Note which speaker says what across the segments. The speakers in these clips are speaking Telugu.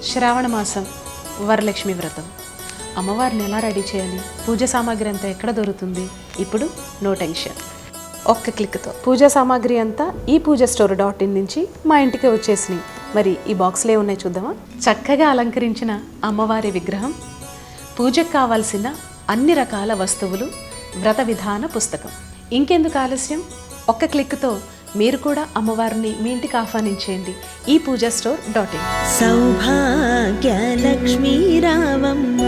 Speaker 1: శ్రావణ మాసం వరలక్ష్మి వ్రతం. అమ్మవారిని ఎలా రెడీ చేయాలి, పూజ సామాగ్రి అంతా ఎక్కడ దొరుకుతుంది? ఇప్పుడు నో టెన్షన్, ఒక్క క్లిక్తో పూజా సామాగ్రి అంతా ePoojaStore.in నుంచి మా ఇంటికి వచ్చేసినాయి. మరి ఈ బాక్స్లో ఉన్నాయి చూద్దామా? చక్కగా అలంకరించిన అమ్మవారి విగ్రహం, పూజకు కావాల్సిన అన్ని రకాల వస్తువులు, వ్రత విధాన పుస్తకం. ఇంకెందుకు ఆలస్యం, ఒక్క క్లిక్తో మీరు కూడా అమ్మవారిని మీ ఇంటికి ఆహ్వానించేయండి. ePoojaStore.in.
Speaker 2: సౌభాగ్యలక్ష్మీ రావమ్మ,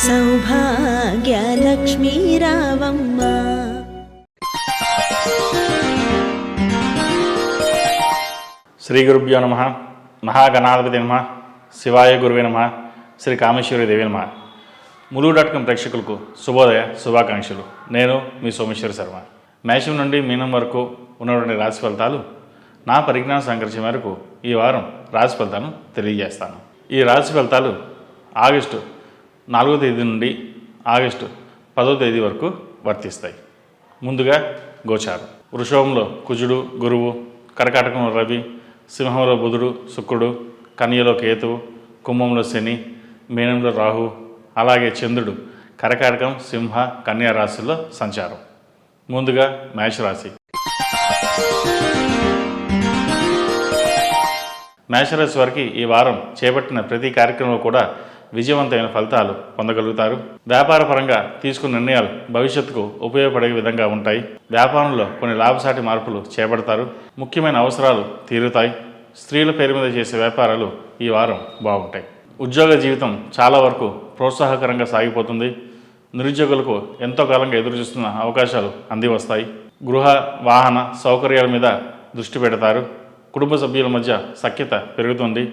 Speaker 2: సౌభాగ్యలక్ష్మీ రావమ్మ.
Speaker 3: శ్రీ గురుభ్యో నమః. మహాగణాధిపతి నమః. శివాయ గురువే నమః. శ్రీ కామేశ్వరి దేవి నమః. ములుగు.com ప్రేక్షకులకు శుభోదయ శుభాకాంక్షలు. నేను మీ సోమేశ్వర శర్మ. మేషం నుండి మీనం వరకు ఉన్నటువంటి రాశి ఫలితాలు నా పరిజ్ఞాన సంకర్షణ మేరకు ఈ వారం రాశి ఫలితాలను తెలియజేస్తాను. ఈ రాశి ఫలితాలు ఆగస్టు 4వ తేదీ నుండి ఆగస్టు 10వ తేదీ వరకు వర్తిస్తాయి. ముందుగా గోచారం. వృషభంలో కుజుడు గురువు, కర్కాటకంలో రవి, సింహంలో బుధుడు శుక్రుడు, కన్యలో కేతువు, కుంభంలో శని, మీనంలో రాహు, అలాగే చంద్రుడు కర్కాటకం, సింహ, కన్యా రాశుల్లో సంచారం. ముందుగా మేషరాశి. మేషరాశి వారికి ఈ వారం చేపట్టిన ప్రతి కార్యక్రమంలో కూడా విజయవంతమైన ఫలితాలు పొందగలుగుతారు. వ్యాపార పరంగా తీసుకున్న నిర్ణయాలు భవిష్యత్తుకు ఉపయోగపడే విధంగా ఉంటాయి. వ్యాపారంలో కొన్ని లాభసాటి మార్పులు చేపడతారు. ముఖ్యమైన అవసరాలు తీరుతాయి. స్త్రీల పేరు మీద చేసే వ్యాపారాలు ఈ వారం బాగుంటాయి. ఉద్యోగ జీవితం చాలా వరకు ప్రోత్సాహకరంగా సాగిపోతుంది. నిరుద్యోగులకు ఎంతో కాలంగా ఎదురుచూస్తున్న అవకాశాలు అంది వస్తాయి. గృహ వాహన సౌకర్యాల మీద దృష్టి పెడతారు. కుటుంబ సభ్యుల మధ్య సఖ్యత పెరుగుతుంది.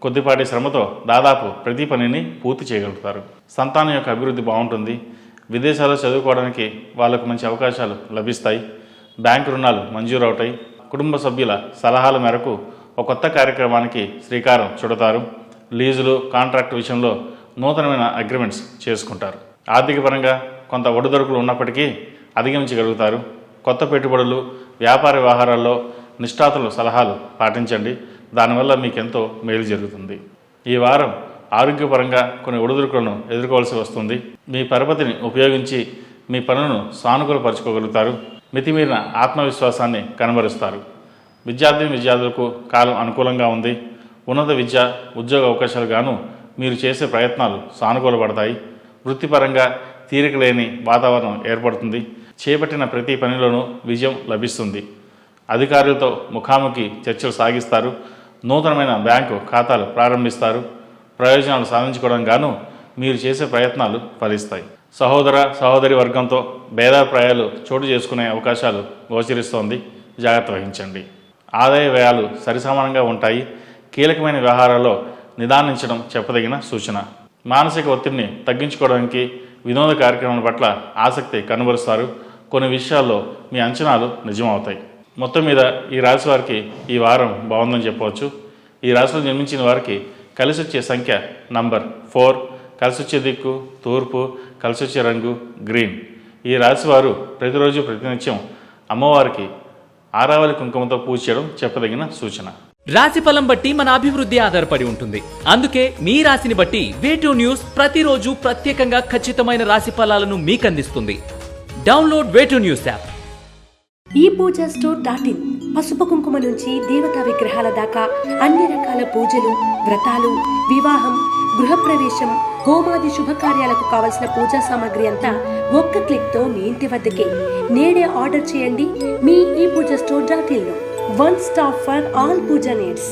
Speaker 3: కొద్దిపాటి శ్రమతో దాదాపు ప్రతి పనిని పూర్తి చేయగలుగుతారు. సంతానం యొక్క అభివృద్ధి బాగుంటుంది. విదేశాల్లో చదువుకోవడానికి వాళ్ళకు మంచి అవకాశాలు లభిస్తాయి. బ్యాంకు రుణాలు మంజూరు అవుతాయి. కుటుంబ సభ్యుల సలహాల మేరకు ఒక కొత్త కార్యక్రమానికి శ్రీకారం చుడతారు. లీజులు, కాంట్రాక్ట్ విషయంలో నూతనమైన అగ్రిమెంట్స్ చేసుకుంటారు. ఆర్థిక పరంగా కొంత ఒడిదొడుకులు ఉన్నప్పటికీ అధిగమించగలుగుతారు. కొత్త పెట్టుబడులు, వ్యాపార వ్యవహారాల్లో నిష్ఠాతుల సలహాలు పాటించండి. దానివల్ల మీకెంతో మేలు జరుగుతుంది. ఈ వారం ఆరోగ్యపరంగా కొన్ని ఒడిదుడుకులను ఎదుర్కోవాల్సి వస్తుంది. మీ పరపతిని ఉపయోగించి మీ పనులను సానుకూలపరచుకోగలుగుతారు. మితిమీరిన ఆత్మవిశ్వాసాన్ని కనబరుస్తారు. విద్యార్థులకు కాలం అనుకూలంగా ఉంది. ఉన్నత విద్య, ఉద్యోగ అవకాశాలు గాను మీరు చేసే ప్రయత్నాలు సానుకూలపడతాయి. వృత్తిపరంగా తీరిక లేని వాతావరణం ఏర్పడుతుంది. చేపట్టిన ప్రతి పనిలోనూ విజయం లభిస్తుంది. అధికారులతో ముఖాముఖి చర్చలు సాగిస్తారు. నూతనమైన బ్యాంకు ఖాతాలు ప్రారంభిస్తారు. ప్రయోజనాలు సాధించుకోవడం గాను మీరు చేసే ప్రయత్నాలు ఫలిస్తాయి. సహోదరి వర్గంతో భేదాభిప్రాయాలు చోటు చేసుకునే అవకాశాలు గోచరిస్తోంది. జాగ్రత్త వహించండి. ఆదాయ వ్యయాలు సరిసమానంగా ఉంటాయి. కీలకమైన వ్యవహారాల్లో నిదానించడం చెప్పదగిన సూచన. మానసిక ఒత్తిడిని తగ్గించుకోవడానికి వినోద కార్యక్రమాల పట్ల ఆసక్తి కనబరుస్తారు. కొన్ని విషయాల్లో మీ అంచనాలు నిజమవుతాయి. మొత్తం మీద ఈ రాశి వారికి ఈ వారం బాగుందని చెప్పవచ్చు. ఈ రాశిలో జన్మించిన వారికి కలిసి వచ్చే సంఖ్య నంబర్ 4, కలిసి వచ్చే దిక్కు తూర్పు, కలిసి వచ్చే రంగు గ్రీన్. ఈ రాశి వారు ప్రతిరోజు ప్రతినిత్యం అమ్మవారికి ఆరావళి కుంకుమతో పూజ చేయడం చెప్పదగిన సూచన.
Speaker 4: రాశి ఫలం బట్టి మన అభివృద్ధి ఆధారపడి ఉంటుంది. అందుకే మీ రాశిని బట్టి వే2 న్యూస్ ప్రతిరోజు ప్రత్యేకంగా ఖచ్చితమైన రాశి ఫలాలను మీకు అందిస్తుంది. Download Way2News app.
Speaker 5: ePoojaStore.in. పసుపు కుంకుమ నుంచి దేవతా విగ్రహాల దాకా అన్ని రకాల పూజలు, వ్రతాలు, వివాహం, గృహప్రవేశం, హోమాది శుభకార్యాలకు కావలసిన పూజా సామాగ్రి అంతా ఒక్క క్లిక్తో మీ ఇంటి వద్దకే. నేడే ఆర్డర్ చేయండి మీ ePoojaStore.in లో. One stop for all puja needs.